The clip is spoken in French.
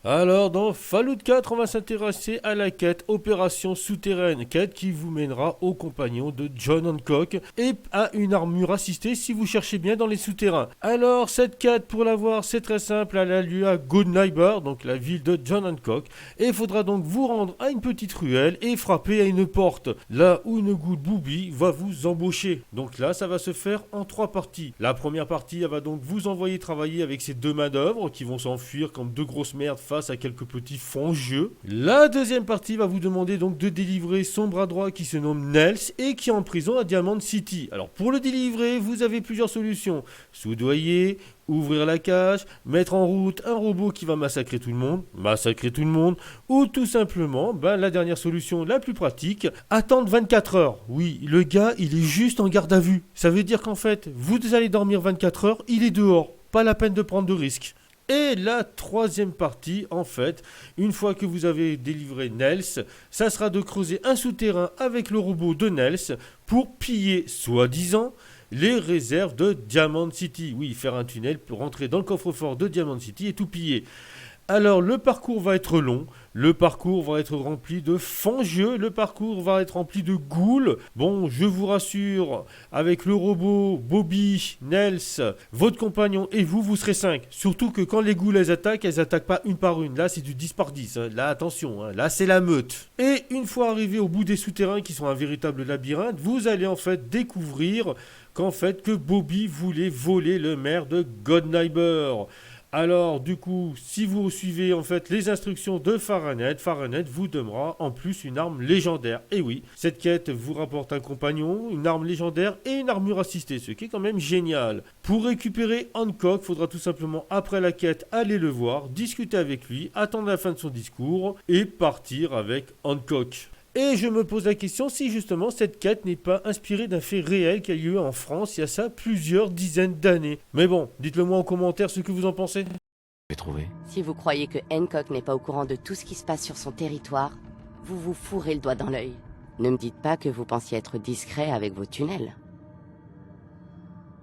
Alors, dans Fallout 4, on va s'intéresser à la quête Opération Souterraine, quête qui vous mènera au compagnon de John Hancock et à une armure assistée si vous cherchez bien dans les souterrains. Alors, cette quête, pour la voir, c'est très simple, elle a lieu à Goodnight, donc la ville de John Hancock, et il faudra donc vous rendre à une petite ruelle et frapper à une porte, là où une goutte Booby va vous embaucher. Donc là, ça va se faire en 3 parties. La première partie, elle va donc vous envoyer travailler avec ces 2 manœuvres qui vont s'enfuir comme 2 grosses merdes face à quelques petits fonds-jeux. La deuxième partie va vous demander donc de délivrer son bras droit qui se nomme Nels et qui est en prison à Diamond City. Alors pour le délivrer, vous avez plusieurs solutions. Soudoyer, ouvrir la cage, mettre en route un robot qui va massacrer tout le monde, ou tout simplement, la dernière solution la plus pratique, attendre 24 heures. Oui, le gars, il est juste en garde à vue. Ça veut dire qu'en fait, vous allez dormir 24 heures, il est dehors. Pas la peine de prendre de risques. Et la troisième partie, en fait, une fois que vous avez délivré Nels, ça sera de creuser un souterrain avec le robot de Nels pour piller, soi-disant, les réserves de Diamond City. Oui, faire un tunnel pour rentrer dans le coffre-fort de Diamond City et tout piller. Alors, le parcours va être long, le parcours va être rempli de fangeux, le parcours va être rempli de ghouls. Bon, je vous rassure, avec le robot, Bobby, Nels, votre compagnon et vous, vous serez 5. Surtout que quand les ghouls elles attaquent pas une par une. Là, c'est du 10 par 10. Hein. Là, attention, hein. Là, c'est la meute. Et une fois arrivé au bout des souterrains qui sont un véritable labyrinthe, vous allez en fait découvrir qu'en fait que Bobby voulait voler le maire de Godneighbor. Alors, du coup, si vous suivez en fait les instructions de Fahrenheit, Fahrenheit vous donnera en plus une arme légendaire. Et oui, cette quête vous rapporte un compagnon, une arme légendaire et une armure assistée, ce qui est quand même génial. Pour récupérer Hancock, il faudra tout simplement, après la quête, aller le voir, discuter avec lui, attendre la fin de son discours et partir avec Hancock. Et je me pose la question si justement cette quête n'est pas inspirée d'un fait réel qui a eu lieu en France il y a ça plusieurs dizaines d'années. Mais bon, dites-le moi en commentaire ce que vous en pensez. J'ai trouvé. Si vous croyez que Hancock n'est pas au courant de tout ce qui se passe sur son territoire, vous vous fourrez le doigt dans l'œil. Ne me dites pas que vous pensiez être discret avec vos tunnels.